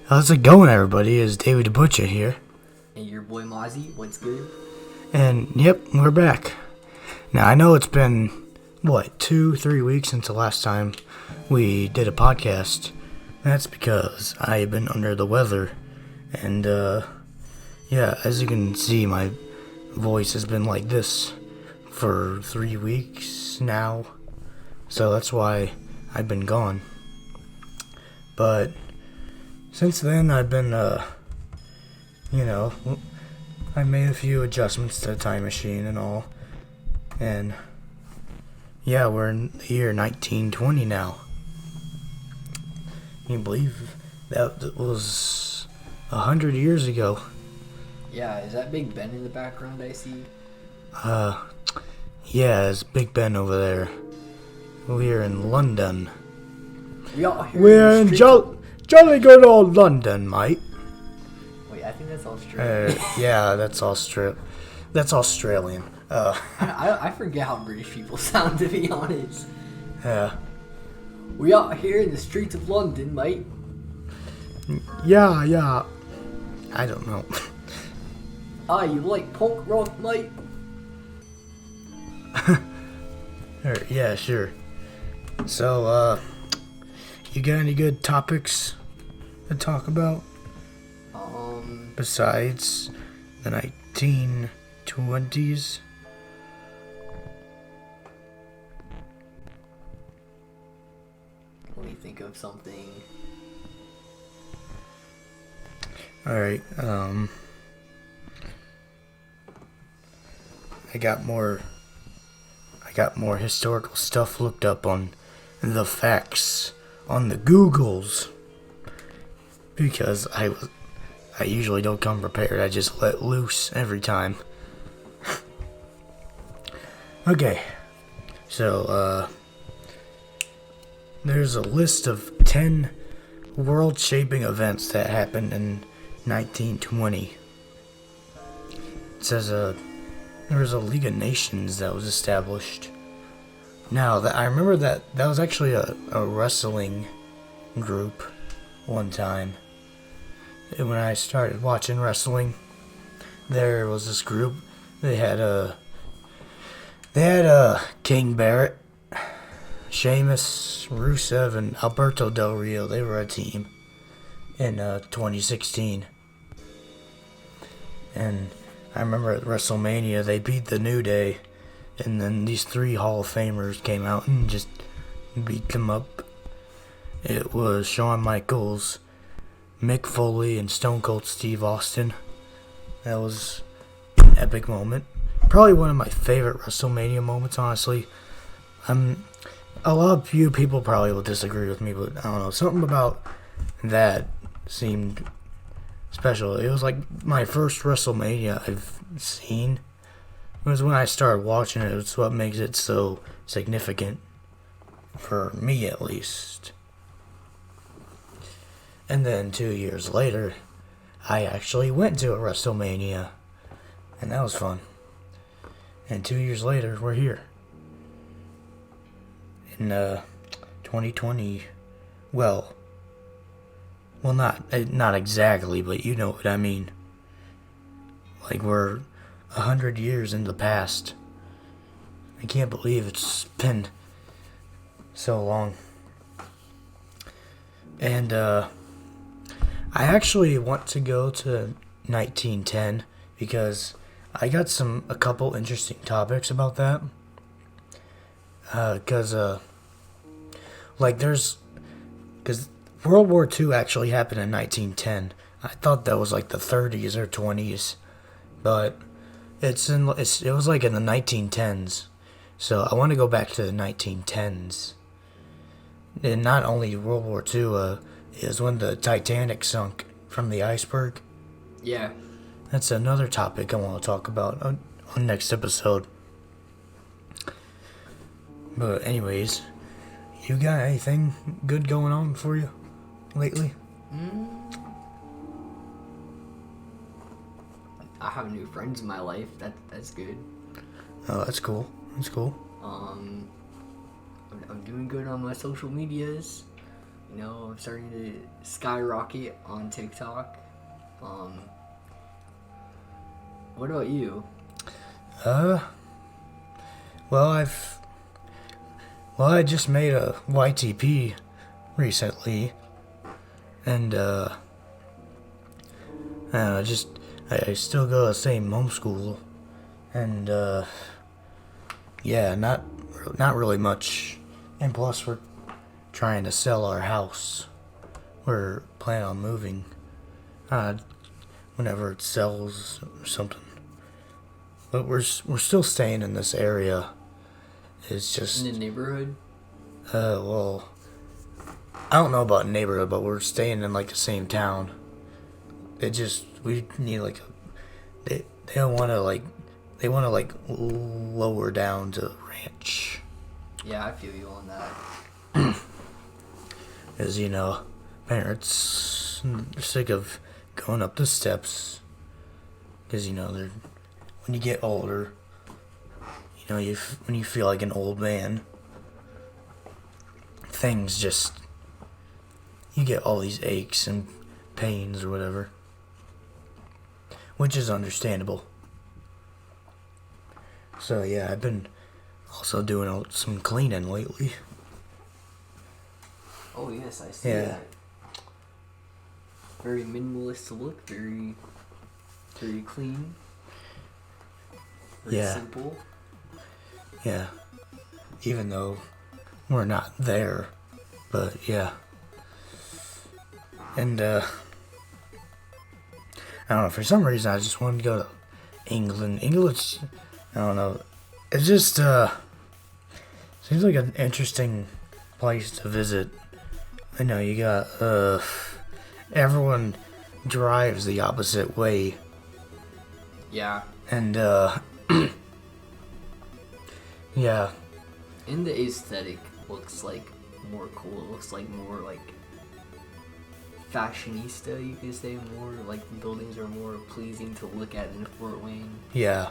How's it going, everybody? It's Davy the Butcher here. And your boy Mazzi, what's good? And, yep, we're back. Now, I know it's been, 2-3 weeks since the last time we did a podcast. That's because I have been under the weather. And, as you can see, my voice has been like this for 3 weeks now. So that's why I've been gone. But since then, I've been, I made a few adjustments to the time machine and all. And, we're in the year 1920 now. Can you believe that was 100 years ago? Yeah, is that Big Ben in the background I see? It's Big Ben over there. We're in London. We're in jolly good old London, mate. Wait, I think that's Australian. That's Australian. I forget how British people sound, to be honest. Yeah. We out here in the streets of London, mate. Yeah. I don't know. You like punk rock, mate? Yeah, sure. So, you got any good topics to talk about? Besides the 1920s? Let me think of something. Alright, I got more historical stuff looked up on the facts on the Googles, because I usually don't come prepared. I just let loose every time. Okay, so there's a list of 10 world-shaping events that happened in 1920. It says there was a League of Nations that was established. Now, I remember that was actually a wrestling group one time. And when I started watching wrestling, there was this group. They had King Barrett, Sheamus, Rusev, and Alberto Del Rio. They were a team in 2016. And I remember at WrestleMania, they beat the New Day, and then these 3 Hall of Famers came out and just beat them up. It was Shawn Michaels, Mick Foley, and Stone Cold Steve Austin. That was an epic moment. Probably one of my favorite WrestleMania moments, honestly. A lot of you people probably will disagree with me, but I don't know, something about that seemed special. It was like my first WrestleMania I've seen. It was when I started watching it. It's what makes it so significant, for me at least. And then 2 years later, I actually went to a WrestleMania, and that was fun. And 2 years later, we're here. In 2020, well, not exactly, but you know what I mean. Like, we're 100 years in the past. I can't believe it's been so long. And I actually want to go to 1910 because I got a couple interesting topics about that. Because World War II actually happened in 1910. I thought that was like the 30s or 20s, but it was like in the 1910s. So I want to go back to the 1910s. And not only World War II, is when the Titanic sunk from the iceberg. Yeah. That's another topic I want to talk about on next episode. But anyways, you got anything good going on for you lately? I have new friends in my life. That's good. Oh, that's cool. I'm doing good on my social medias. You know, I'm starting to skyrocket on TikTok. What about you? Well, I just made a YTP recently, and I still go to the same homeschool, and yeah, not really much. And plus, we're trying to sell our house. We're planning on moving, whenever it sells or something. But we're still staying in this area. It's just In the neighborhood? well, I don't know about neighborhood, but we're staying in like the same town. We need like they want to like lower down to ranch. Yeah, I feel you on that. As you know, parents are sick of going up the steps. Because they're when you get older, when you feel like an old man, things just you get all these aches and pains or whatever, which is understandable. So yeah, I've been also doing some cleaning lately. Oh yes, I see Yeah. that. Very minimalist look, very clean. Very Yeah. simple. Yeah. Even though we're not there, but yeah. And I don't know, for some reason I just wanted to go to England. England's, I don't know, it just seems like an interesting place to visit. I know you got everyone drives the opposite way, Yeah. and yeah, And the aesthetic looks like more cool. It looks like more like fashionista, you could say. More like the buildings are more pleasing to look at in Fort Wayne. yeah,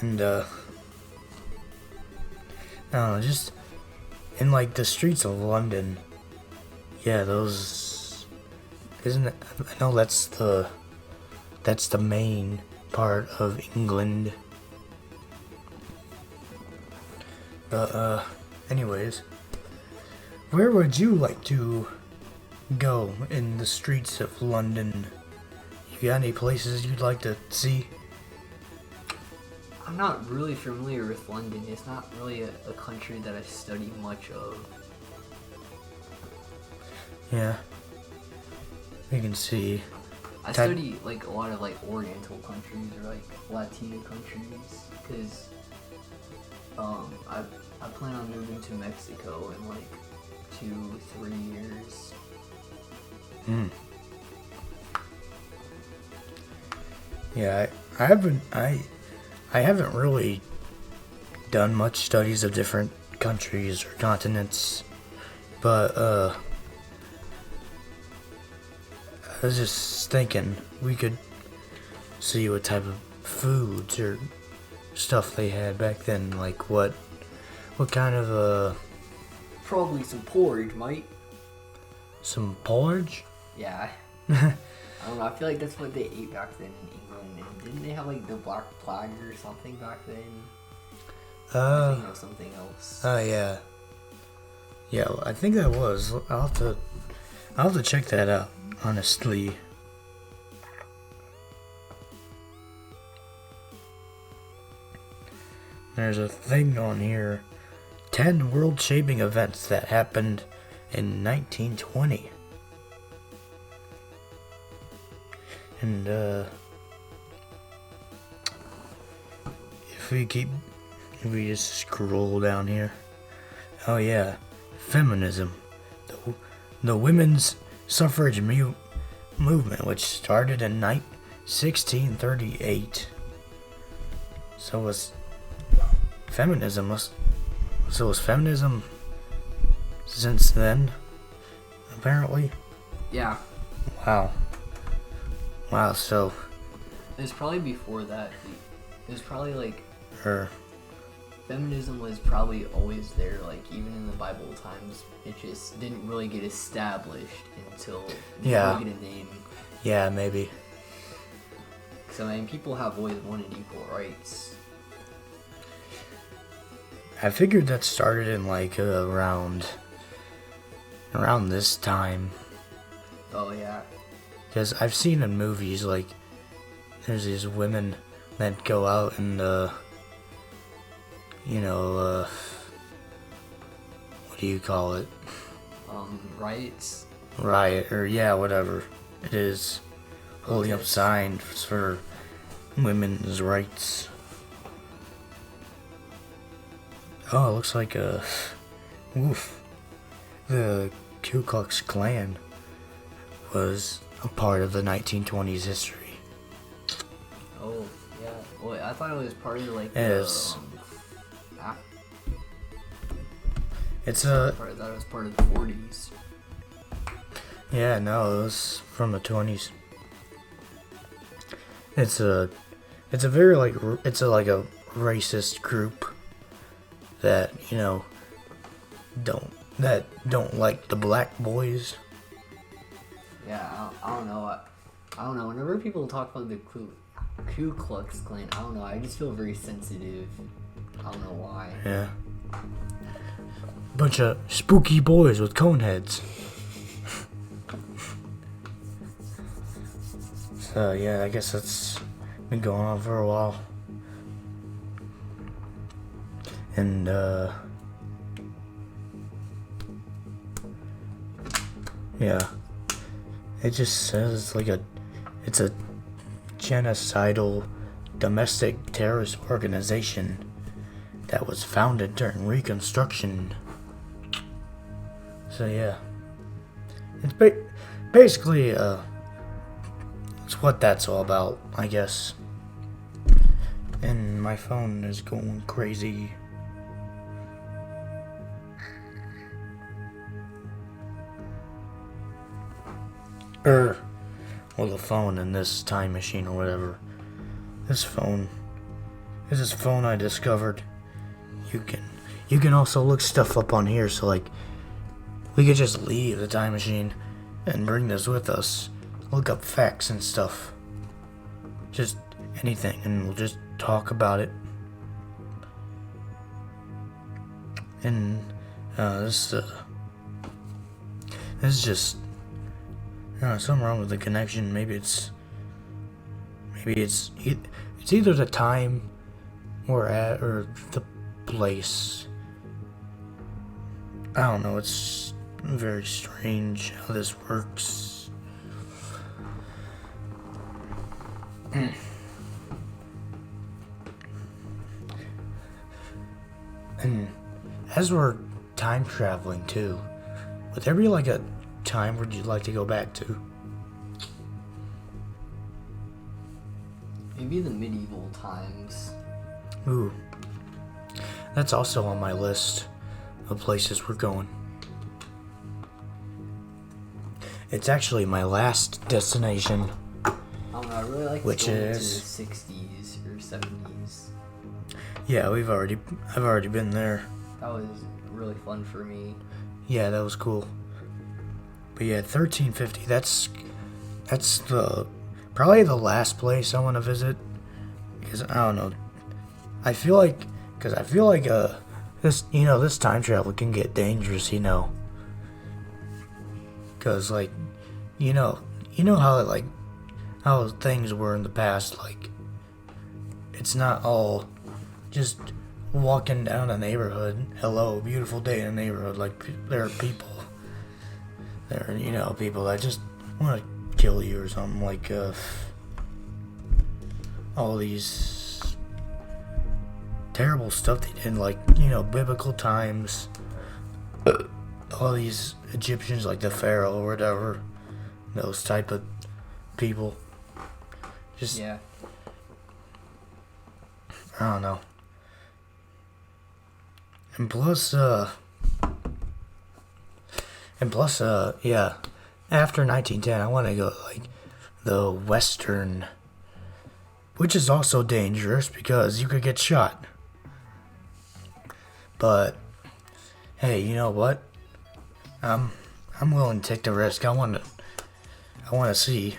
and I don't know, just in like the streets of London. Yeah, those isn't it? I know that's the main part of England. But anyways, where would you like to go in the streets of London? You got any places you'd like to see? I'm not really familiar with London. It's not really a country that I study much of. Yeah, we can see. I study like a lot of like Oriental countries or like Latino countries because I plan on moving to Mexico in like 2-3 years. Yeah, I haven't really done much studies of different countries or continents, but I was just thinking we could see what type of foods or stuff they had back then, like what kind of Probably some porridge, mate. some porridge? Yeah. I don't know. I feel like that's what they ate back then in England. And didn't they have like the Black Plague or something back then? I think it was something else. Oh yeah. Yeah, I think that was. I'll have to check that out, honestly. There's a thing on here. 10 world-shaping events that happened in 1920. And if we just scroll down here. Oh yeah, feminism. The women's suffrage movement, which started in 1638. So was feminism since then, apparently. Yeah. Wow, so It was probably before that. It was probably like her feminism was probably always there, like even in the Bible times. It just didn't really get established until it didn't really get a name. Yeah, maybe. So I mean, people have always wanted equal rights. I figured that started in like around this time. Oh yeah. Because I've seen in movies like there's these women that go out and what do you call it? Riots. Riot, or yeah, whatever it is, holding up signs for women's rights. Oh, it looks like the Ku Klux Klan was a part of the 1920s history. Oh, yeah. Well, I thought it was part of like I thought it was part of the 40s. Yeah, no, it was from the 20s. It's a very like it's a racist group that don't like the black boys. Yeah, I don't know. I don't know. Whenever people talk about the Ku Klux Klan, I don't know. I just feel very sensitive. I don't know why. Yeah. Bunch of spooky boys with cone heads. So yeah, I guess that's been going on for a while. And yeah. It just says it's a genocidal domestic terrorist organization that was founded during Reconstruction. So yeah, it's basically it's what that's all about, I guess. And my phone is going crazy. Well, the phone in this time machine or whatever. This phone I discovered. You can also look stuff up on here, so like we could just leave the time machine and bring this with us. Look up facts and stuff. Just anything, and we'll just talk about it. And this is just something wrong with the connection. Maybe it's either the time we're at or the place. I don't know. It's very strange how this works. And as we're time traveling too, would there be like a time where you'd like to go back to? Maybe the medieval times. Ooh. That's also on my list of places we're going. It's actually my last destination. I don't know, I really like which going is to the 60s or 70s. Yeah, I've already been there. That was really fun for me. Yeah, that was cool. But yeah, 1350, that's probably the last place I want to visit. Because I don't know. I feel like this time travel can get dangerous, Because like, how things were in the past, like it's not all just walking down a neighborhood, hello, beautiful day in a neighborhood. Like there are people people that just want to kill you or something. Like all these terrible stuff they did, like biblical times. All these Egyptians, like the Pharaoh or whatever, those type of people. Just yeah. I don't know. And plus, yeah, after 1910, I want to go, like, the Western, which is also dangerous because you could get shot. But hey, you know what? I'm willing to take the risk. I want to see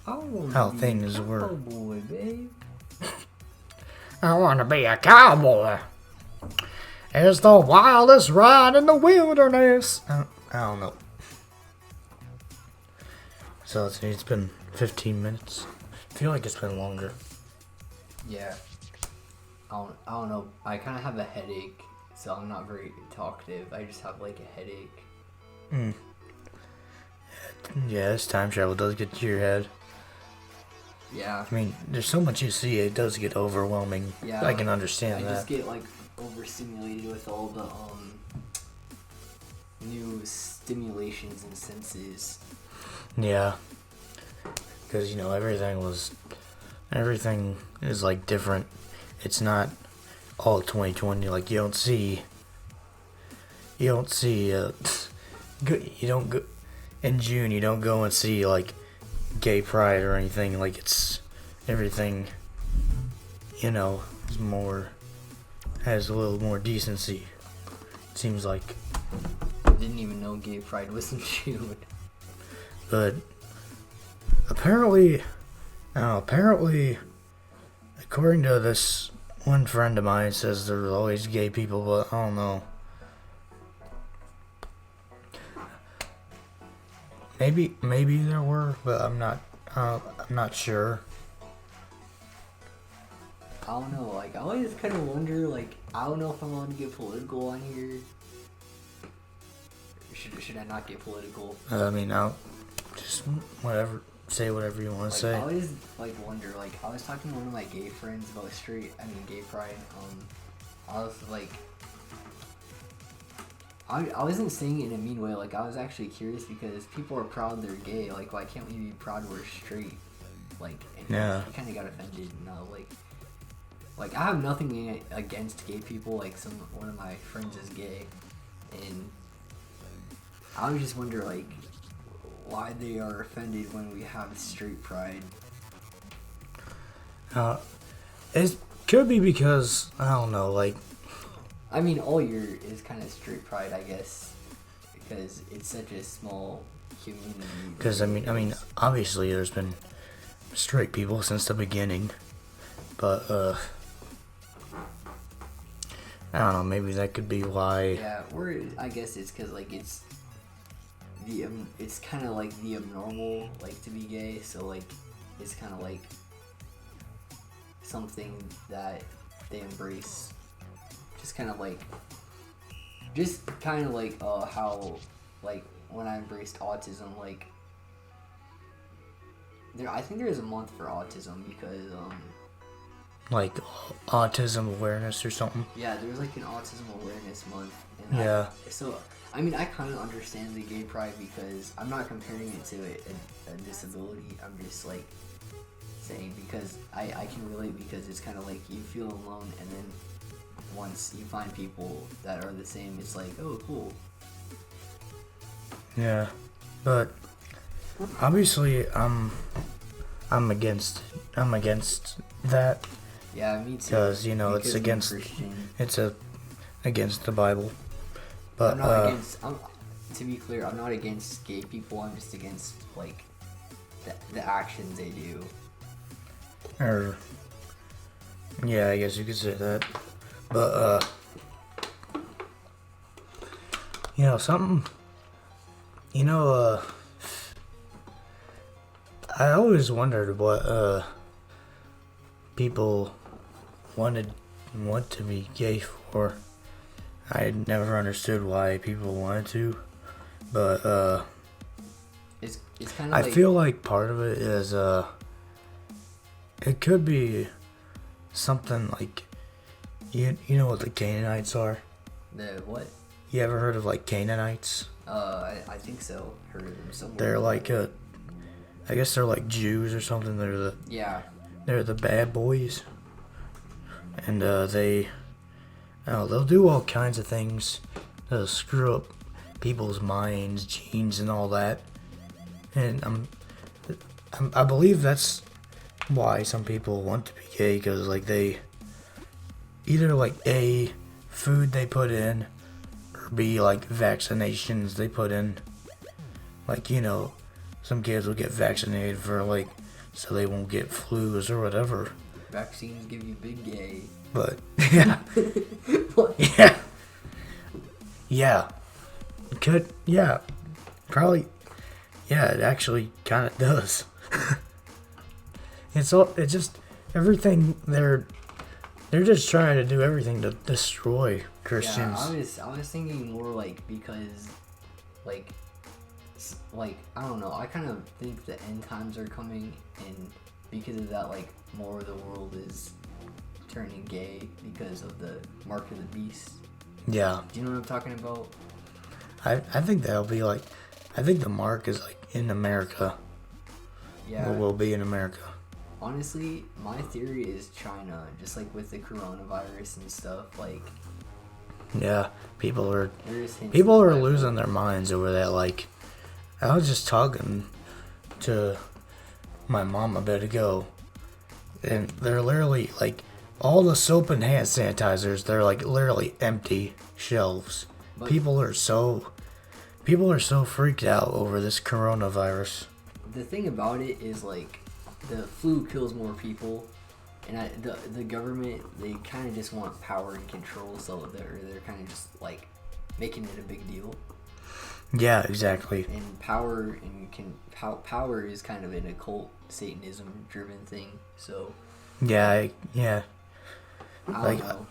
how things work. Cowboy, babe. I want to be a cowboy. It's the wildest ride in the wilderness. I don't know. So it's been 15 minutes. I feel like it's been longer. Yeah. I don't know. I kind of have a headache, so I'm not very talkative. I just have like a headache. Yeah, this time travel does get to your head. Yeah. I mean, there's so much you see, it does get overwhelming. Yeah. I can understand that. I just get like overstimulated with all the new stimulations and senses. Yeah. Because, you know, everything is like different. It's not all 2020. Like, you don't see, you don't go, in June, you don't go and see like gay pride or anything. Like, it's everything, you know, has a little more decency. It seems like. I didn't even know gay pride was in June. But apparently, according to this one friend of mine, says there's always gay people, but I don't know. Maybe there were, but I'm not sure. I don't know, like, I always kind of wonder, like, I don't know if I'm allowed to get political on here. Should I not get political? I mean, I'll just whatever, say whatever you want to say. I always, like, wonder, like, I was talking to one of my gay friends about gay pride, I was, like, I wasn't saying it in a mean way, like, I was actually curious because people are proud they're gay, like, why can't we be proud we're straight? Like, and Yeah. he kind of got offended, and like, I have nothing against gay people, like, one of my friends is gay, and I would just wonder, like, why they are offended when we have straight pride. It could be because, I don't know, like, I mean, all year is kind of straight pride, I guess, because it's such a small community. because I mean, obviously there's been straight people since the beginning, but I don't know, maybe that could be why. Yeah, or I guess it's because, like, it's kind of like the abnormal, like, to be gay, so, like, it's kind of like something that they embrace. Just kind of like how, like, when I embraced autism, like, I think there is a month for autism because Like autism awareness or something. yeah, there was like an autism awareness month. And Yeah. I mean, I kind of understand the gay pride because I'm not comparing it to a disability. I'm just, like, saying because I can relate, because it's kind of like you feel alone, and then once you find people that are the same, it's like, oh, cool. Yeah, but obviously I'm against that. Yeah, me too. Because, you know, Because it's against the Bible. But I'm not against. To be clear, I'm not against gay people. I'm just against, like, the actions they do. or yeah, I guess you could say that. But you know something. You know, I always wondered what people want to be gay for. I never understood why people wanted to, but It's kind of. I feel like part of it is it could be something like you know what the Canaanites are? The what? You ever heard of, like, Canaanites? I think so. Heard of them somewhere. They're like I guess they're like Jews or something. Yeah. They're the bad boys, and they'll do all kinds of things to screw up people's minds, genes, and all that. And I believe that's why some people want to be gay, because, like, they either, like, food they put in, or B, like vaccinations they put in. Like, some kids will get vaccinated for, like, so they won't get flus or whatever. Vaccines give you big gay. But, yeah. What? Yeah. Yeah. Yeah. Probably, yeah, it actually kind of does. It's just, everything, they're just trying to do everything to destroy Christians. Yeah, I was thinking more like because, like, I don't know. I kind of think the end times are coming, and because of that, like, more of the world is turning gay because of the mark of the beast. Yeah. Do you know what I'm talking about? I think that'll be like, I think the mark is like in America. Yeah. Or will be in America. Honestly, my theory is China, just like with the coronavirus and stuff. Like, yeah, people are People losing their minds over that. Like, I was just talking to my mom a bit ago, and they're literally like all the soap and hand sanitizers. They're like literally empty shelves. But People are so freaked out over this coronavirus. the thing about it is, like, the flu kills more people, and the government, they kind of just want power and control, so they're kind of just like making it a big deal. Yeah, exactly. And power is kind of an occult Satanism driven thing. So Yeah, I like, don't know.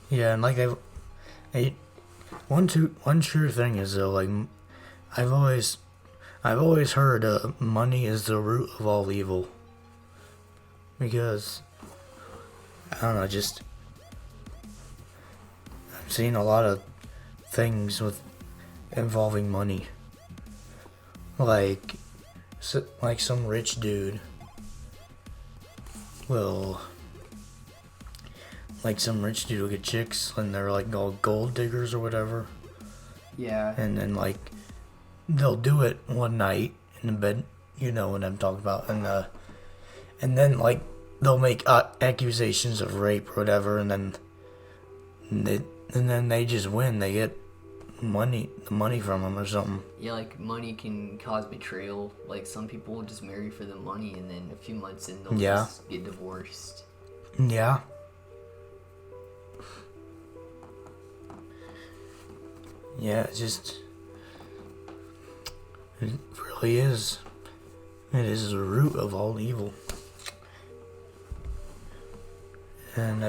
yeah, and like one true thing is though, like, I've always heard money is the root of all evil. Because I don't know, just I've seen a lot of things involving money. Like some rich dude will get chicks and they're like all gold diggers or whatever. Yeah. And then like they'll do it one night in the bed, you know what I'm talking about, and then like they'll make accusations of rape or whatever, and then they just win. They get the money from them or something. Yeah, like, money can cause betrayal. Like, some people will just marry for the money, and then a few months in, they'll just get divorced. Yeah. Yeah, it really is. It is the root of all evil. And,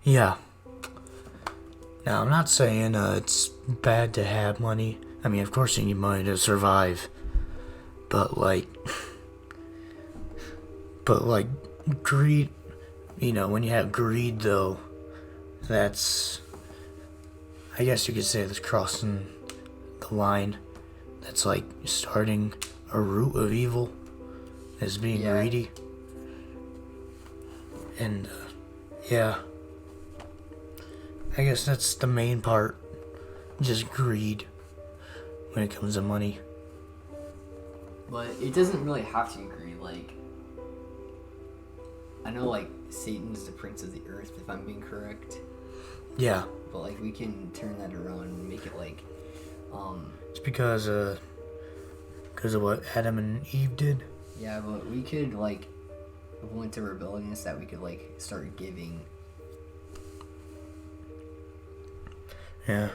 yeah. Now, I'm not saying, it's bad to have money. I mean, of course you need money to survive. But, like, greed, when you have greed, though, that's, I guess you could say that's crossing the line. That's like starting a root of evil as being greedy. And, yeah. I guess that's the main part. Just greed when it comes to money. But it doesn't really have to be greed. Like, I know, like, Satan's the prince of the earth, if I'm being correct. Yeah. But, like, we can turn that around and make it, like, It's because of what Adam and Eve did. Yeah, but we could, like, if we went to rebellion, so that we could, like, start giving. Yeah.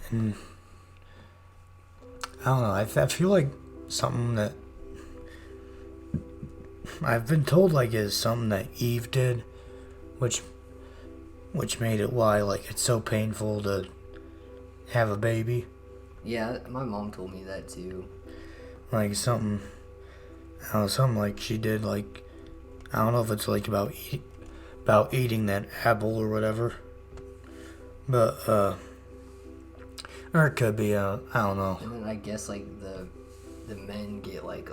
And I don't know, I feel like something that I've been told, like, is something that Eve did, which made it why, like, it's so painful to have a baby. Yeah, my mom told me that too. Like, something like she did, like, I don't know if it's like about eating that apple or whatever, but or it could be, I don't know. And then I guess, like, the men get, like,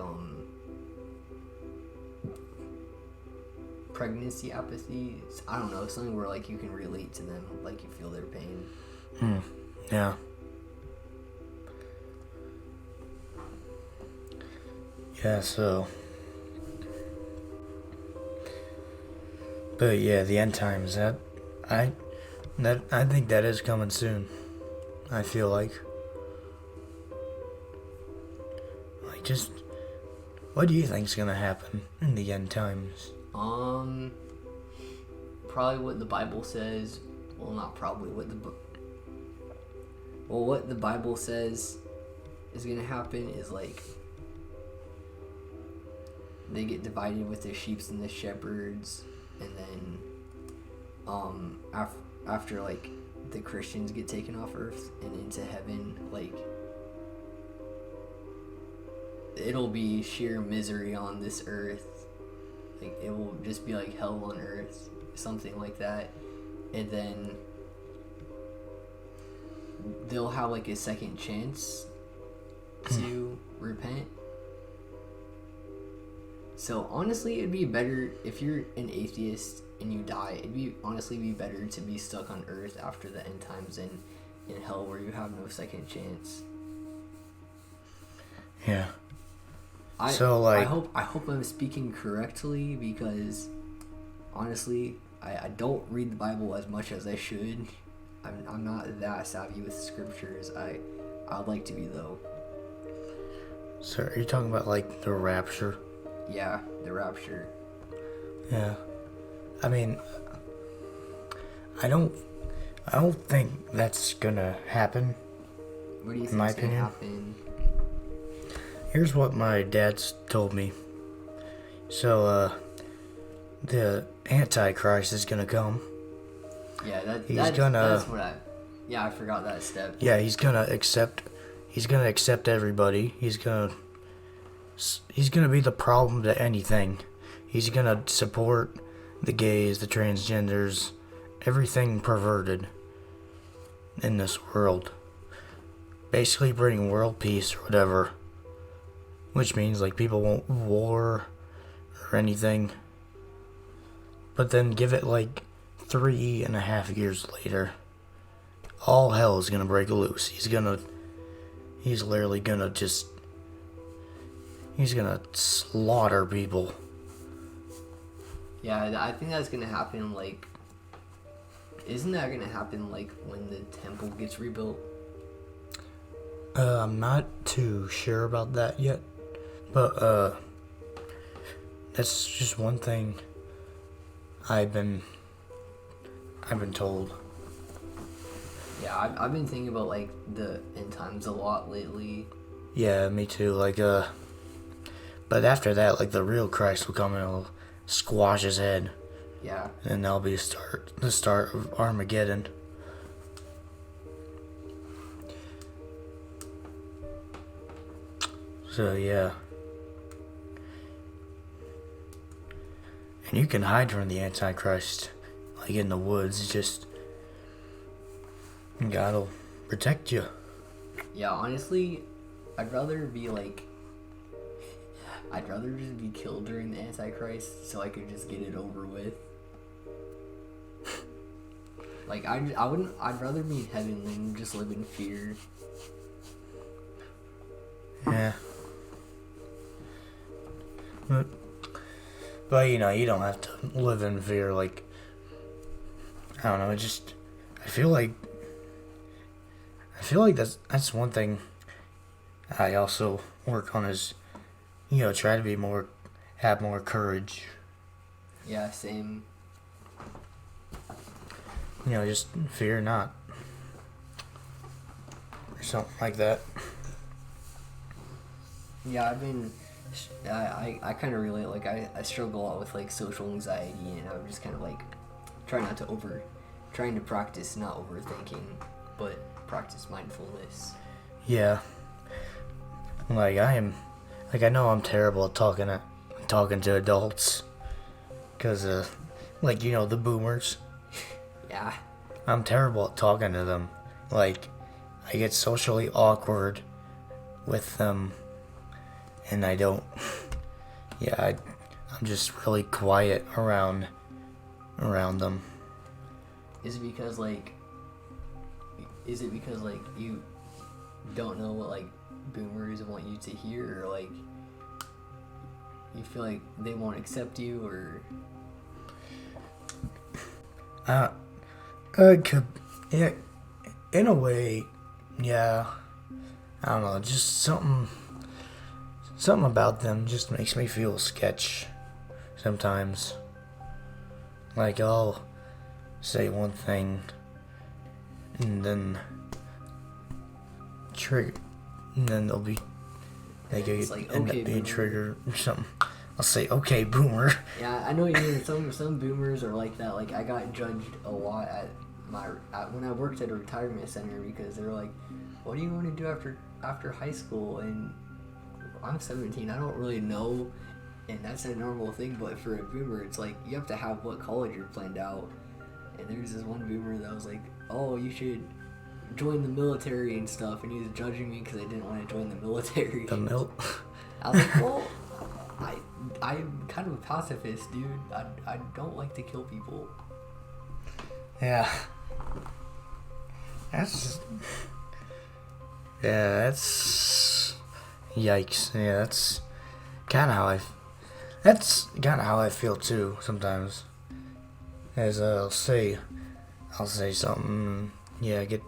pregnancy apathy. I don't know, something where, like, you can relate to them, like, you feel their pain. Yeah. Yeah, so. But yeah, the end times, I I think that is coming soon. I feel like. Like, just. What do you think's gonna happen in the end times? Probably what the Bible says. Well, not probably what the Bible says is gonna happen is like they get divided with the sheeps and the shepherds, and then after like the Christians get taken off Earth and into heaven, like it'll be sheer misery on this earth. Like it will just be like hell on earth, something like that. And then they'll have like a second chance to repent. So honestly, it'd be better if you're an atheist and you die. It'd be honestly be better to be stuck on earth after the end times and in hell where you have no second chance. Yeah. I hope I'm speaking correctly, because honestly, I don't read the Bible as much as I should. I'm not that savvy with scriptures. I'd like to be though. So are you talking about like the rapture? Yeah, the rapture. Yeah. I mean, I don't think that's gonna happen. What do you in my think's gonna opinion? happen? Here's what my dad's told me. So, the Antichrist is gonna come. Yeah, I forgot that step. Yeah, he's gonna accept everybody. He's gonna be the problem to anything. He's gonna support the gays, the transgenders, everything perverted in this world. Basically bring world peace or whatever. Which means like people won't war or anything. But then give it like 3.5 years later, all hell is gonna break loose. He's literally gonna slaughter people. Yeah, I think that's gonna happen. Like, isn't that gonna happen like when the temple gets rebuilt? I'm not too sure about that yet, but that's just one thing I've been told. Yeah, I've been thinking about like the end times a lot lately. Yeah, me too. Like, but after that, like the real Christ will come and he'll squash his head. Yeah. And that'll be the start of Armageddon. So yeah. And you can hide from the Antichrist, like in the woods. Just God'll protect you. Yeah, honestly, I'd rather just be killed during the Antichrist so I could just get it over with. Like, I'd rather be in heaven than just live in fear. Yeah. But you know, you don't have to live in fear. Like, I don't know. I feel like that's one thing I also work on is, you know, try to have more courage. Yeah, same. You know, just fear not. Or something like that. Yeah, I kind of relate. Like, I struggle a lot with like social anxiety, and I'm just kind of like trying to practice not overthinking, but practice mindfulness. Yeah. Like I know I'm terrible at talking to adults, cause like, you know, the boomers. Yeah. I'm terrible at talking to them. Like, I get socially awkward with them, and I don't. Yeah, I'm just really quiet around them. Is it because like is it because like you don't know what like boomers want you to hear, or like you feel like they won't accept you, or yeah, in a way, yeah. I don't know, just something about them just makes me feel sketch sometimes. Like, I'll say one thing and then trigger, and then they it's like, end okay, up being boomer. triggered or something. I'll say, okay, boomer. Yeah, I know what you mean. Some boomers are like that. Like, I got judged a lot when I worked at a retirement center, because they were like, what do you want to do after high school? And I'm 17, I don't really know, and that's a normal thing. But for a boomer, it's like you have to have what college you're planned out. And there's this one boomer that was like, oh, you should join the military and stuff, and he was judging me because I didn't want to join the military. I was like, well, I'm kind of a pacifist, dude. I don't like to kill people. Yeah. That's yikes. Yeah, that's kind of how I feel too sometimes. As I'll say something, yeah, get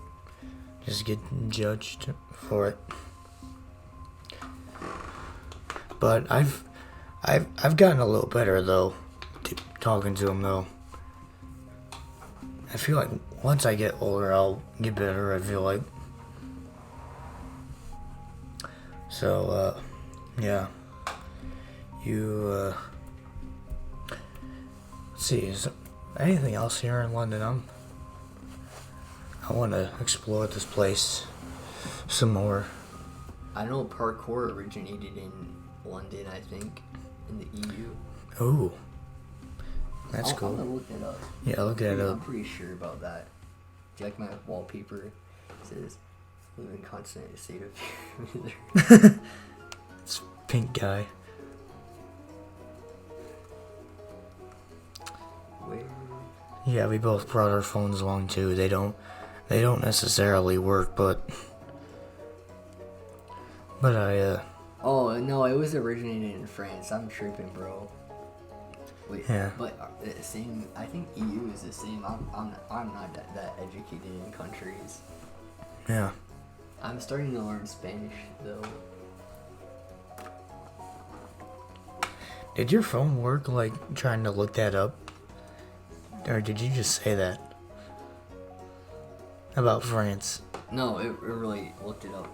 judged for it. But I've gotten a little better though, talking to him though. I feel like once I get older, I'll get better. I feel like. So, yeah. Let's see, is there anything else here in London? I want to explore this place some more. I know parkour originated in London, I think, in the EU. Ooh. That's cool. I'm gonna look it up. Yeah, look it up. I'm pretty sure about that. Do you like my wallpaper? It says, live in constant state of It's pink guy. Where? Yeah, we both brought our phones along too. They don't necessarily work, but I Oh no, it was originated in France. I'm tripping, bro. Wait, yeah. But same. I think EU is the same. I'm not that educated in countries. Yeah. I'm starting to learn Spanish though. Did your phone work like trying to look that up? Or did you just say that? About France? No, it really looked it up.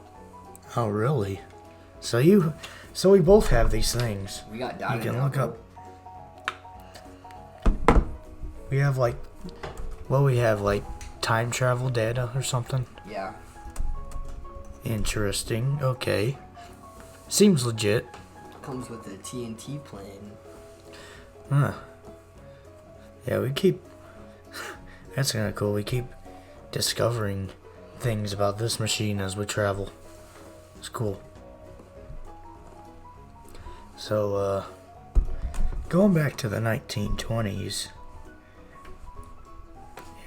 Oh, really? So we both have these things. We got data. You can now, look bro. up. We have we have time travel data or something? Yeah. Interesting. Okay. Seems legit. Comes with the TNT plan. Huh. Yeah, we keep... That's kind of cool. We keep discovering things about this machine as we travel. It's cool. So, going back to the 1920s,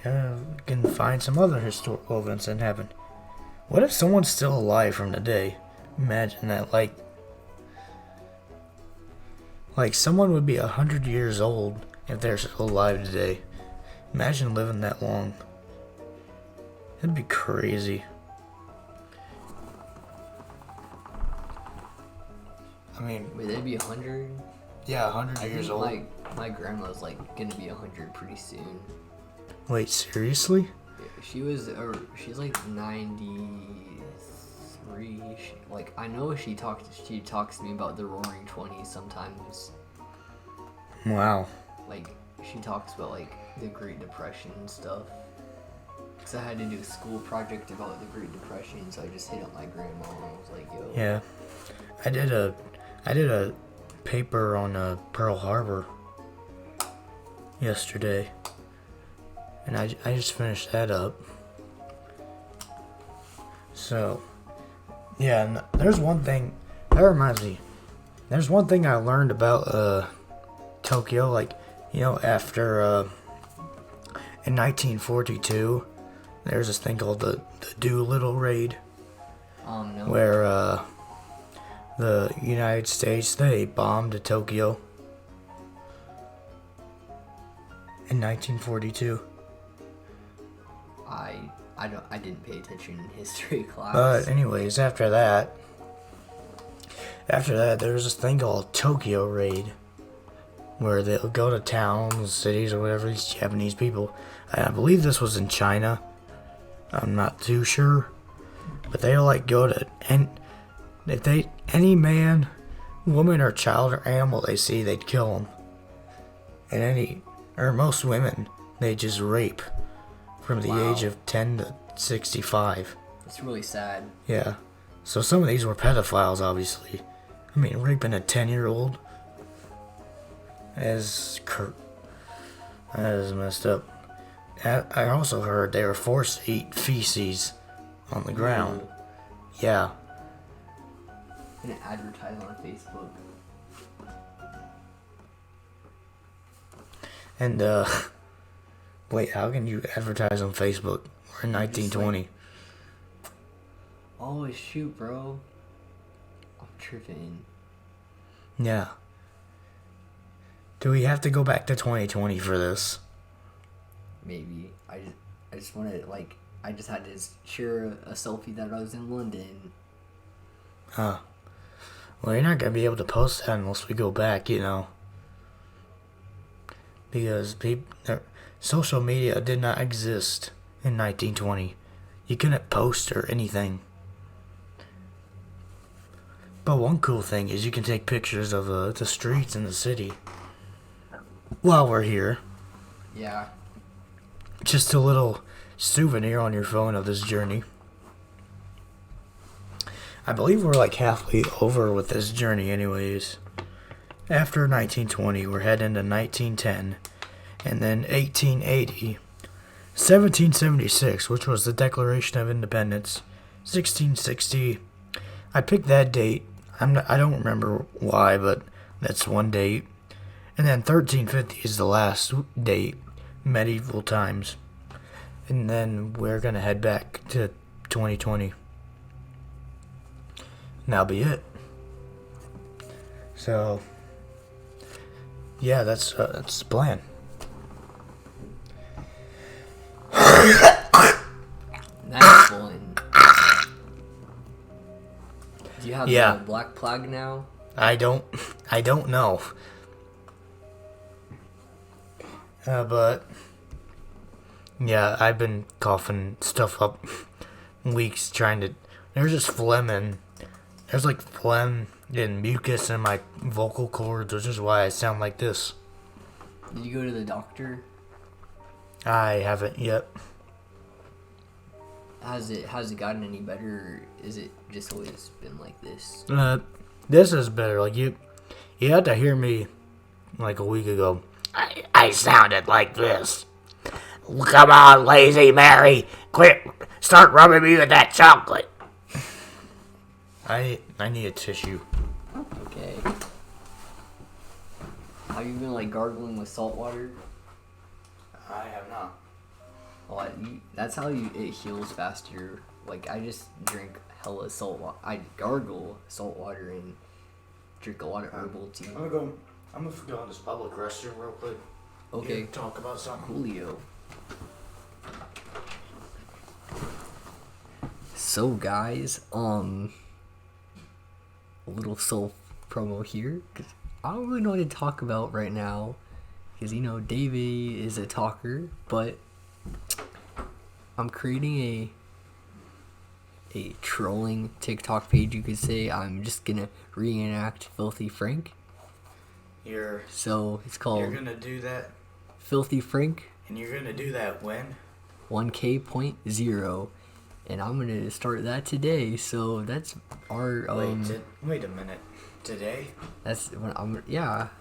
yeah, we can find some other historical events that happened. What if someone's still alive from today? Imagine that, like someone would be 100 years old if they're still alive today. Imagine living that long. It'd be crazy. I mean, Wait, they'd be 100? yeah, 100 years old. My grandma's gonna be 100 pretty soon. Wait, seriously? She's 93. I know she talks to me about the Roaring '20s sometimes. Wow. She talks about the Great Depression and stuff. Cause I had to do a school project about the Great Depression, so I just hit up my grandma and I was like, "Yo." Yeah, I did a paper on Pearl Harbor yesterday, and I just finished that up. So, yeah, and there's one thing that reminds me. There's one thing I learned about Tokyo, after in 1942, there's this thing called the Doolittle raid, No. where the United States, they bombed Tokyo in 1942. I didn't pay attention in history class. But anyways, after that, there was this thing called Tokyo raid, where they'll go to towns, cities, or whatever, these Japanese people. And I believe this was in China. I'm not too sure. But they'll like go to, and if any man, woman, or child or animal they see, they'd kill them. And most women, they just rape from the age of 10 to 65. It's really sad. Yeah. So some of these were pedophiles, obviously. I mean, raping a 10-year-old is messed up. I also heard they were forced to eat feces on the ground. Yeah. And advertise on Facebook. And, wait, how can you advertise on Facebook? We're in 1920. Oh, shoot, bro. I'm tripping. Yeah. Do we have to go back to 2020 for this? Maybe. I just want to, like, I just had to share a selfie that I was in London. Huh. Well, you're not going to be able to post that unless we go back, you know. Because social media did not exist in 1920. You couldn't post or anything. But one cool thing is you can take pictures of the streets in the city while we're here. Yeah. Just a little souvenir on your phone of this journey. I believe we're like halfway over with this journey anyways. After 1920, we're heading to 1910, and then 1880, 1776, which was the Declaration of Independence, 1660. I picked that date. I don't remember why, but that's one date. And then 1350 is the last date, medieval times. And then we're going to head back to 2020. And that'll be it. So, yeah, that's the plan. That's fun. Do you have Yeah. the black plague now? I don't know. But yeah, I've been coughing stuff up weeks trying to. There's just phlegm and there's like phlegm and mucus in my vocal cords, which is why I sound like this. Did you go to the doctor? I haven't yet. Has it gotten any better, or is it just always been like this? This is better. Like you had to hear me like a week ago. I sounded like this. Come on, lazy Mary, quit! Start rubbing me with that chocolate. I need a tissue. Okay. Have you been like gargling with salt water? I have not. Well, that's how it heals faster. Like, I just drink hella salt water. I gargle salt water and drink a lot of herbal tea. I'm gonna go in this public restroom real quick. Okay. Talk about something. Coolio. So guys, a little self promo here, because I don't really know what to talk about right now, because Davey is a talker, but I'm creating a trolling TikTok page, you could say. I'm just gonna reenact Filthy Frank. So it's called You're gonna do that, Filthy Frank. and you're gonna do that when? 1K.0, and I'm gonna start that today. So that's our Wait a minute. Today? That's when I'm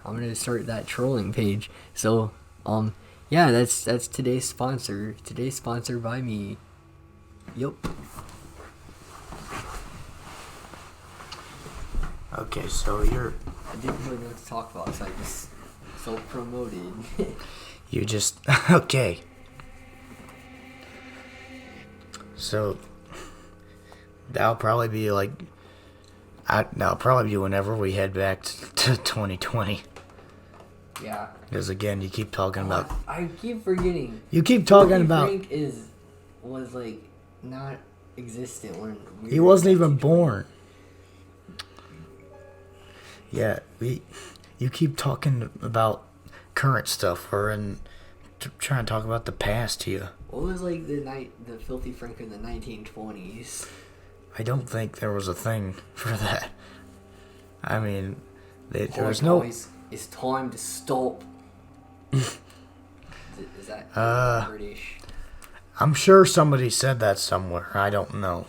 gonna start that trolling page. So yeah, that's today's sponsor. Today's sponsored by me. Yup. Okay, so you're. I didn't really know what to talk about, so I just self-promoted. You just. Okay. So that'll probably be like, that'll probably be whenever we head back to 2020. Yeah. Because again, you keep talking about. I keep forgetting. You keep talking about. Frank was like not existent when He wasn't even born. Yeah, you keep talking about current stuff or trying to talk about the past here. What was like the filthy Frank in the 1920s? I don't think there was a thing for that. I mean, there was no. It's time to stop. Is that British? I'm sure somebody said that somewhere. I don't know.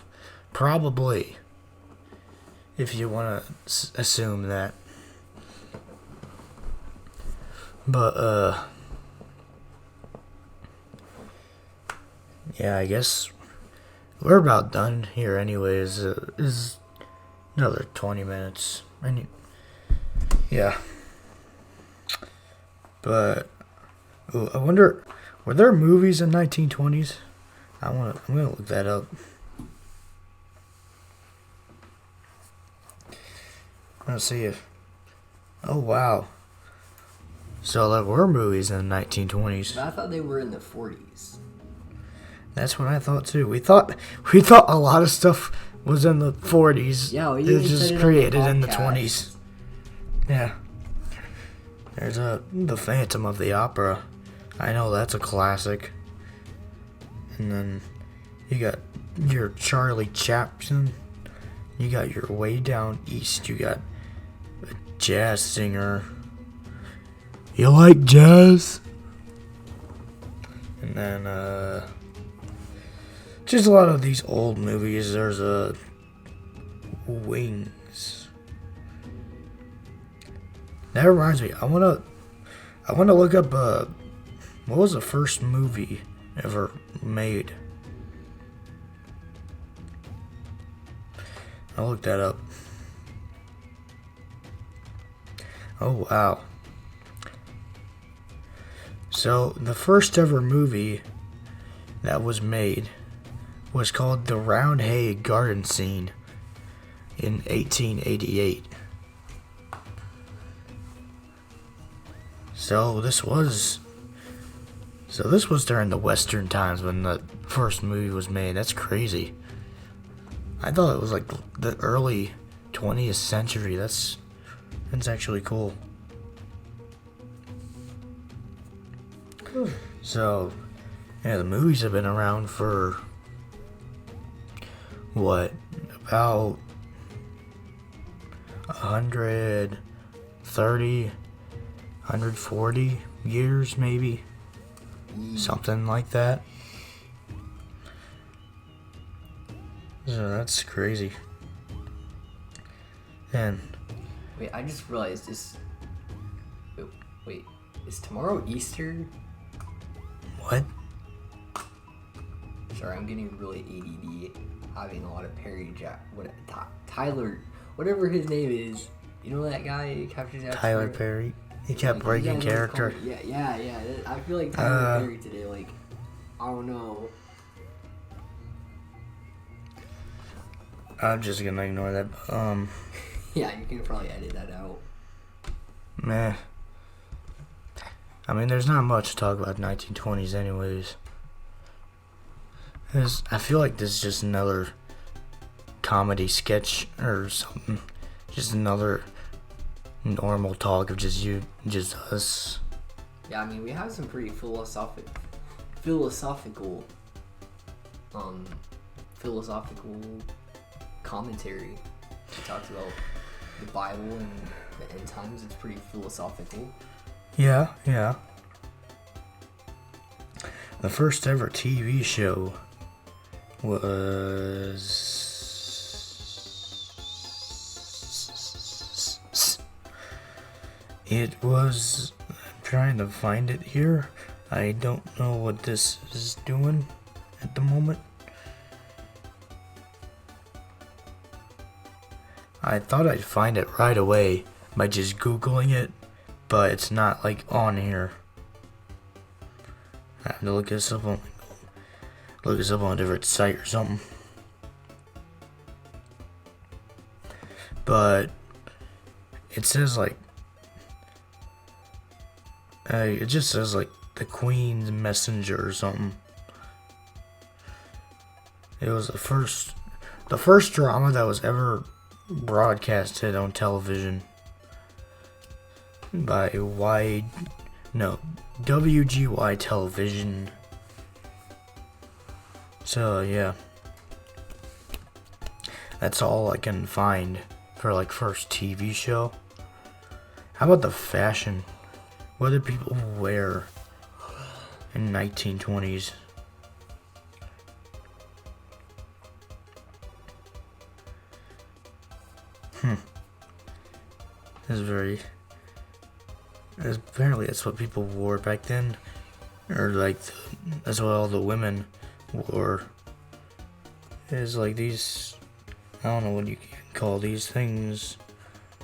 Probably. If you want to assume that. But, yeah, I guess we're about done here anyways. Is another 20 minutes. Yeah. But, I wonder, were there movies in 1920s? I'm gonna look that up. Let's see if. Oh wow. So there were movies in the 1920s. But I thought they were in the 40s. That's what I thought too. We thought a lot of stuff was in the 40s. Yeah, it was just created in the 20s. Yeah. There's The Phantom of the Opera. I know that's a classic. And then you got your Charlie Chaplin. You got your Way Down East. You got a jazz singer. You like jazz? And then, just a lot of these old movies. There's Wings. That reminds me. I wanna look up what was the first movie ever made. I'll look that up. Oh wow. So the first ever movie that was made was called The Roundhay Garden Scene in 1888. So this was during the Western times when the first movie was made. That's crazy. I thought it was like the early 20th century. That's actually cool. So, yeah, the movies have been around for what, about 130, 140 years maybe, something like that. So that's crazy. And wait, I just realized this. Wait, is tomorrow Easter? What? Sorry, I'm getting really ADD, having a lot of Tyler, whatever his name is. You know that guy who captures that Tyler story? Perry. He kept breaking character. Yeah. I feel like Tyler Perry today. Like, I don't know. I'm just gonna ignore that. Yeah, you can probably edit that out. Meh. I mean, there's not much to talk about 1920s anyways. I feel like this is just another comedy sketch or something. Just another normal talk of just us. Yeah, I mean, we have some pretty philosophical commentary. He talks about the Bible and the end times. It's pretty philosophical. Yeah. The first ever TV show was... It was... I'm trying to find it here. I don't know what this is doing at the moment. I thought I'd find it right away by just Googling it, but it's not like on here. I have to look this up on look this up on a different site or something. But it says like, it just says like the Queen's Messenger or something. It was the first drama that was ever broadcasted on television by WGY Television. So yeah, that's all I can find for like first TV show. How about the fashion? What did people wear in 1920s? Apparently that's what people wore back then, or like that's what all the women wore. Is like these, I don't know what you can call these things,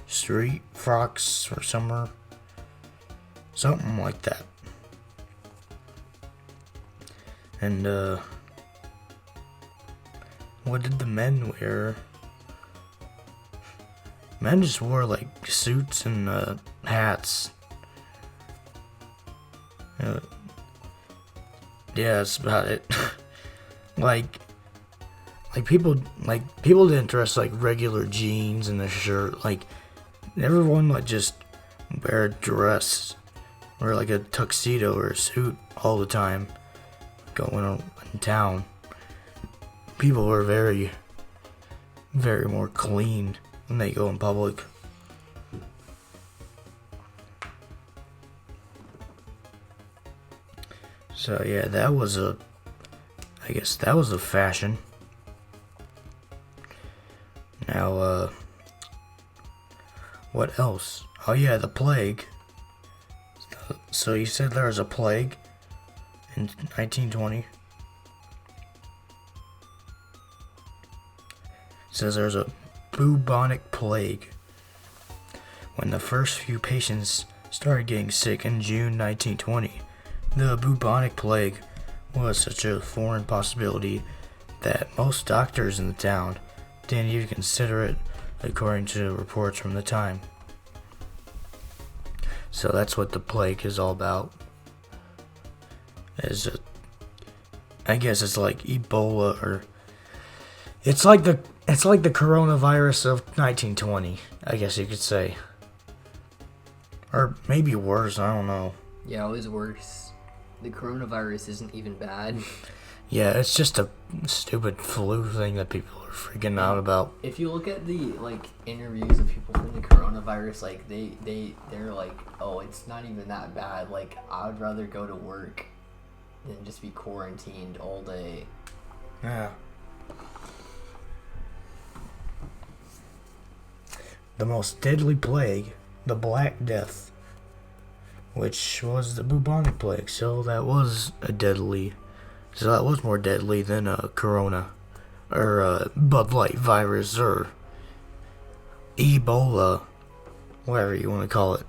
street frocks for summer, something like that. And what did the men wear? Men just wore like suits and hats. Yeah, that's about it. like people didn't dress like regular jeans and a shirt. Like everyone would just wear a dress or like a tuxedo or a suit all the time going on in town. People were very, very more clean when they go in public. So yeah, I guess that was a fashion. Now, what else? Oh yeah, the plague. So you said there was a plague in 1920. It says there's a bubonic plague. When the first few patients started getting sick in June 1920, the bubonic plague was such a foreign possibility that most doctors in the town didn't even consider it, according to reports from the time. So that's what the plague is all about. I guess it's like Ebola, or it's like the coronavirus of 1920, I guess you could say. Or maybe worse, I don't know. Yeah, it was worse. The coronavirus isn't even bad. Yeah, it's just a stupid flu thing that people are freaking out about. If you look at the like interviews of people from the coronavirus, like they're like, oh, it's not even that bad. Like, I would rather go to work than just be quarantined all day. Yeah. The most deadly plague, the Black Death, which was the bubonic plague. So that was more deadly than a corona, or a Bud Light virus, or Ebola, whatever you want to call it.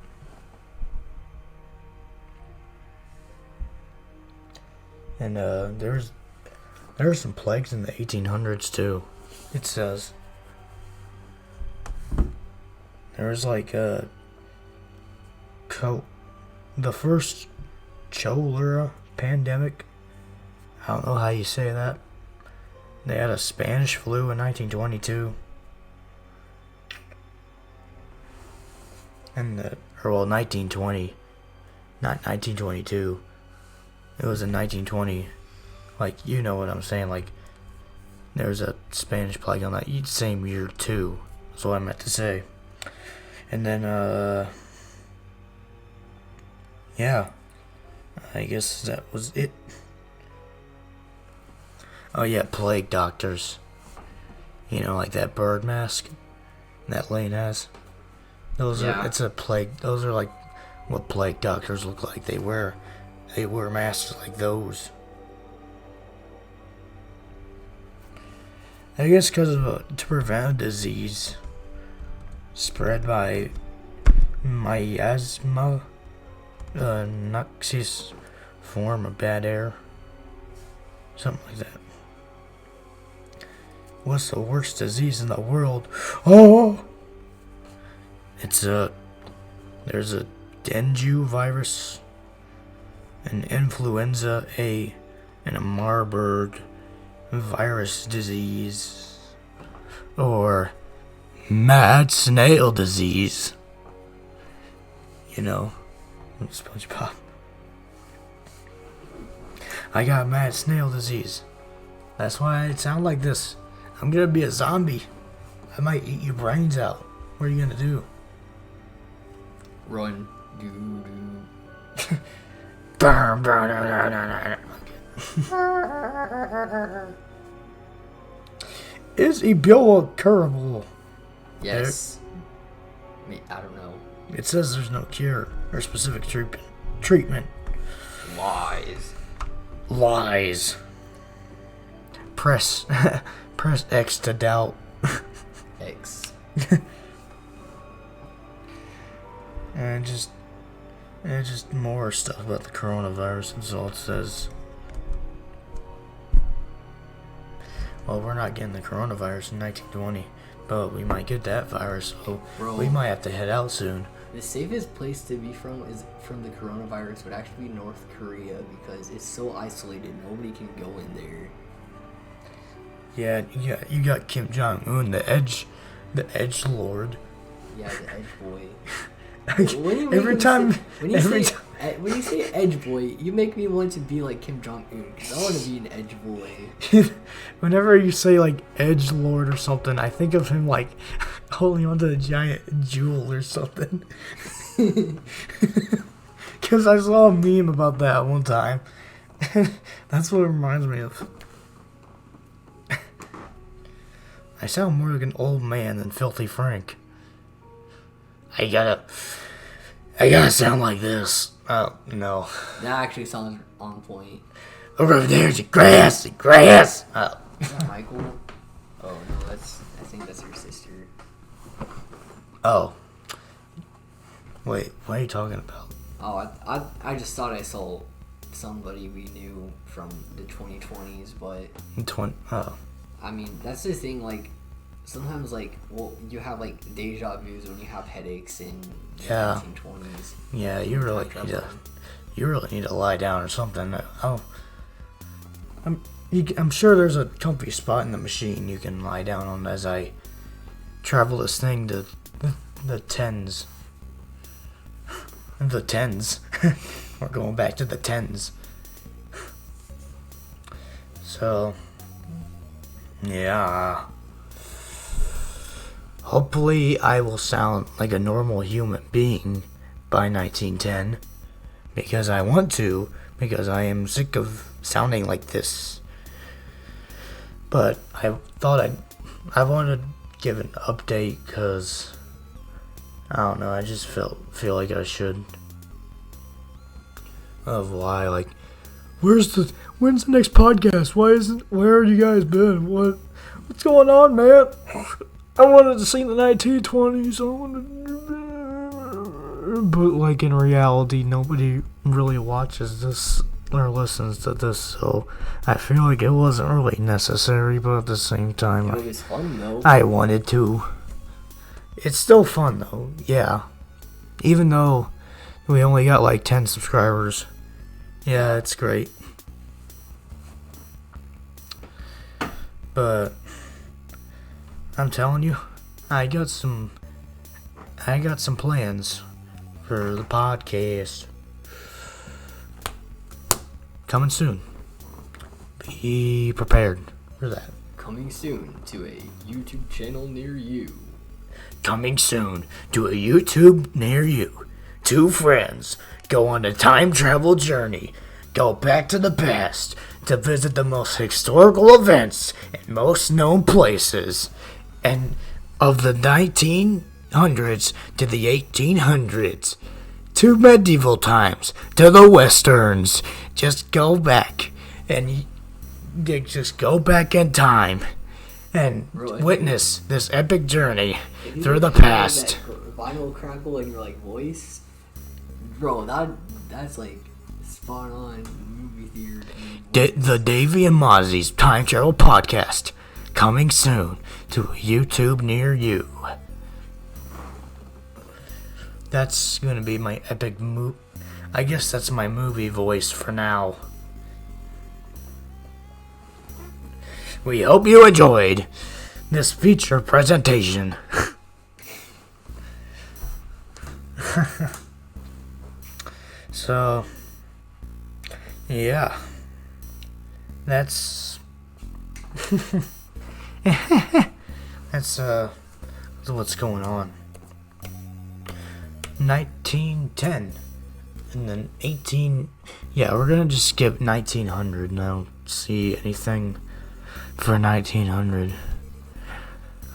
And there were some plagues in the 1800s too. It says there was like the first cholera pandemic. I don't know how you say that. They had a Spanish flu in 1922. And 1920. Not 1922. It was in 1920. Like, you know what I'm saying. Like, there was a Spanish plague on that same year too. That's what I meant to say. And then, yeah. I guess that was it. Oh yeah, plague doctors. You know, like that bird mask that Lane has. It's a plague. Those are like what plague doctors look like. They wear masks like those. I guess because to prevent a disease spread by miasma, noxious form of bad air. Something like that. What's the worst disease in the world? Oh! There's a dengue virus, an influenza A, and a Marburg virus disease. Or mad snail disease. You know, SpongeBob. I got mad snail disease. That's why I sound like this. I'm gonna be a zombie. I might eat your brains out. What are you gonna do? Run. Is Ebola curable? Yes. I don't know. It says there's no cure or specific treatment. Lies. Press X to doubt. X. And just more stuff about the coronavirus. That's all it says. Well, we're not getting the coronavirus in 1920, but we might get that virus, so we might have to head out soon. The safest place to be from the coronavirus would actually be North Korea because it's so isolated. Nobody can go in there. Yeah, you got Kim Jong-un, the edge lord. Yeah, the edge boy. When you say edge boy, you make me want to be like Kim Jong-un because I want to be an edge boy. Whenever you say like edge lord or something, I think of him like holding onto a giant jewel or something. Because I saw a meme about that one time. That's what it reminds me of. I sound more like an old man than Filthy Frank. I gotta sound like this. Oh, no. That actually sounds on point. Over there's grass. Oh. Is that Michael? Oh, no, I think that's your sister. Oh. Wait, what are you talking about? Oh, I just thought I saw somebody we knew from the 2020s, but... Oh. I mean, that's the thing, like, sometimes, like, well, you have, like, deja vus when you have headaches in the 1920s. Yeah, you really need to lie down or something. I'm sure there's a comfy spot in the machine you can lie down on as I travel this thing to the tens. The tens. We're going back to the tens. So... yeah. Hopefully I will sound like a normal human being by 1910. Because I want to. Because I am sick of sounding like this. But I thought I wanted to give an update because... I don't know, I just feel like I should. Of why, like... When's the next podcast? Where have you guys been? What's going on, man? I wanted to see the 1920s. But like in reality, nobody really watches this or listens to this, so I feel like it wasn't really necessary. But at the same time, It was fun though. I wanted to. It's still fun though, yeah. Even though we only got like 10 subscribers. Yeah, it's great. But I'm telling you, I got some plans for the podcast. Coming soon. Be prepared for that. Coming soon to a YouTube channel near you. Coming soon to a YouTube near you. Two friends go on a time travel journey, go back to the past to visit the most historical events and most known places, and of the 1900s to the 1800s, to medieval times, to the westerns. Just go back and just go back in time and witness this epic journey through the past. That vinyl crackle in your like voice, bro. That's like spot on. movie theater. The Davy and Mazzi's Time Travel Podcast, coming soon to a YouTube near you. That's gonna be my epic I guess that's my movie voice for now. We hope you enjoyed this feature presentation. So, yeah. That's that's what's going on. 1910 and then 18. Yeah, we're gonna just skip 1900 and I don't see anything for 1900.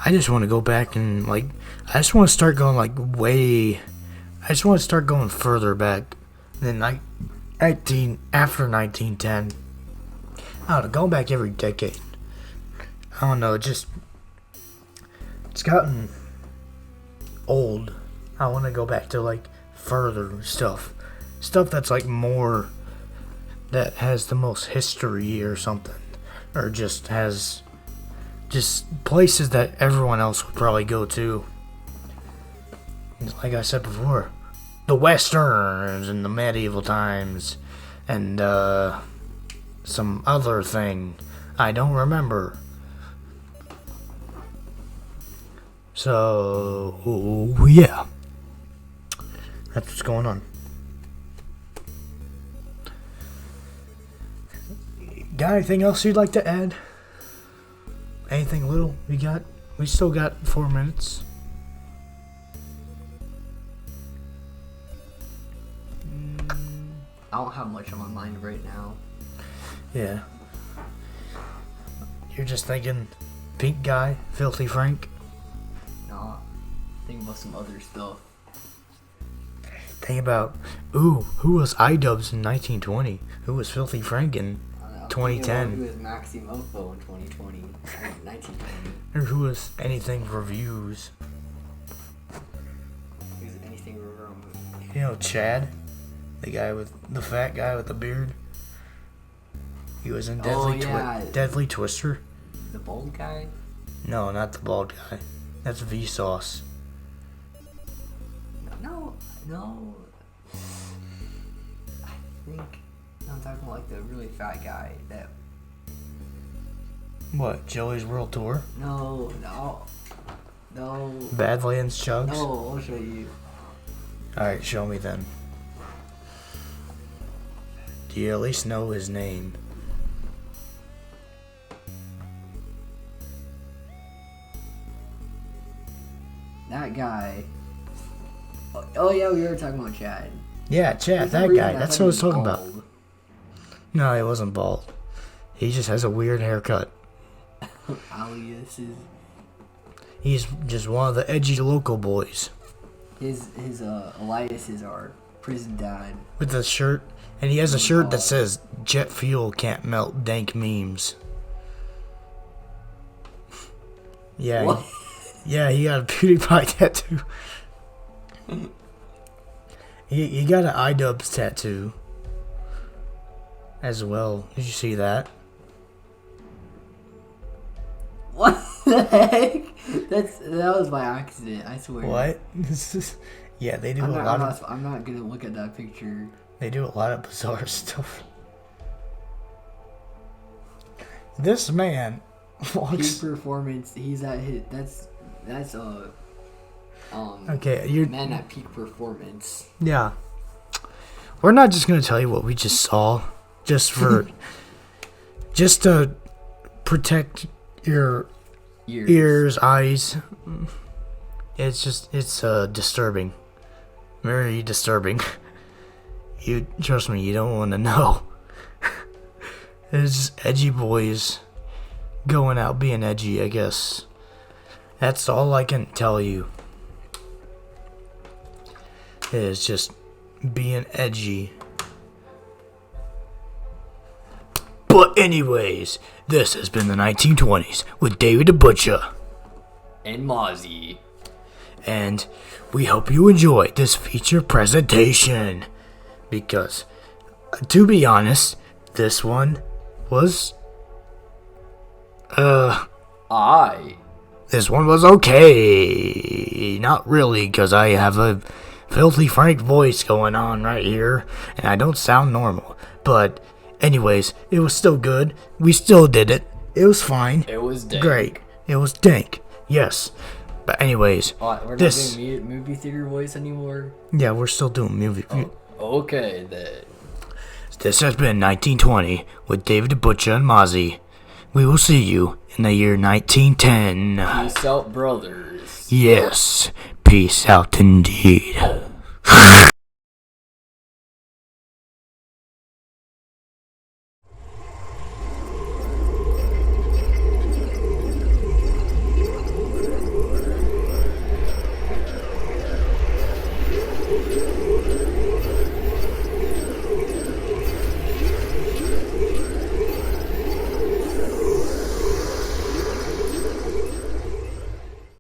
I just want to go back and I just want to start going I just want to start going further back than after 1910. I don't know, going back every decade. I don't know, it's gotten old. I want to go back to further stuff that's more, that has the most history or something, or just has places that everyone else would probably go to. Like I said before, the westerns and the medieval times and some other thing I don't remember. So yeah, that's what's going on. Got anything else you'd like to add? Anything little we still got 4 minutes. I don't have much on my mind right now. Yeah. You're just thinking pink guy, Filthy Frank? Nah, think about some other stuff. Think about, who was iDubbbz in 1920? Who was Filthy Frank in 2010? Who was Maximofo in 2020? 1920? Or who was Anything Reviews? Who's Anything Reviews? You know Chad? The fat guy with the beard? He was in Deadly Twister. The bald guy? No, not the bald guy. That's Vsauce. No. I think I'm talking about the really fat guy that. What? Joey's World Tour? No. Badlands Chugs? No, I'll show you. Alright, show me then. Do you at least know his name? That guy. Oh yeah, we were talking about Chad. Yeah, Chad, that guy. That's what I was talking about. No, he wasn't bald. He just has a weird haircut. Aliases. He's just one of the edgy local boys. His aliases are Prison Dad. With the shirt, and he has a shirt that says "Jet fuel can't melt dank memes." Yeah. What? Yeah, he got a PewDiePie tattoo. He got an iDubbbz tattoo as well. Did you see that? What the heck? That was by accident, I swear. What? Yeah, they do I'm not gonna look at that picture. They do a lot of bizarre stuff. This man walks. Peak performance. He's at his. That's okay, you're man at peak performance. Yeah. We're not just gonna tell you what we just saw, just to protect your ears, eyes. It's disturbing, very disturbing. You trust me, you don't want to know. It's just edgy boys going out being edgy, I guess. That's all I can tell you. Is just being edgy. But anyways, this has been the 1920s with Davy the Butcher and Mazzi. And we hope you enjoyed this feature presentation. Because, to be honest, This one was, this one was okay. Not really, because I have a filthy Frank voice going on right here, and I don't sound normal. But, anyways, it was still good. We still did it. It was fine. It was dank. Great. It was dank. Yes. But anyways, We're not doing movie theater voice anymore? Yeah, we're still doing movie. Okay, then. This has been 1920 with David the Butcher and Mazzi. We will see you in the year 1910. Peace out, brothers. Yes, peace out indeed.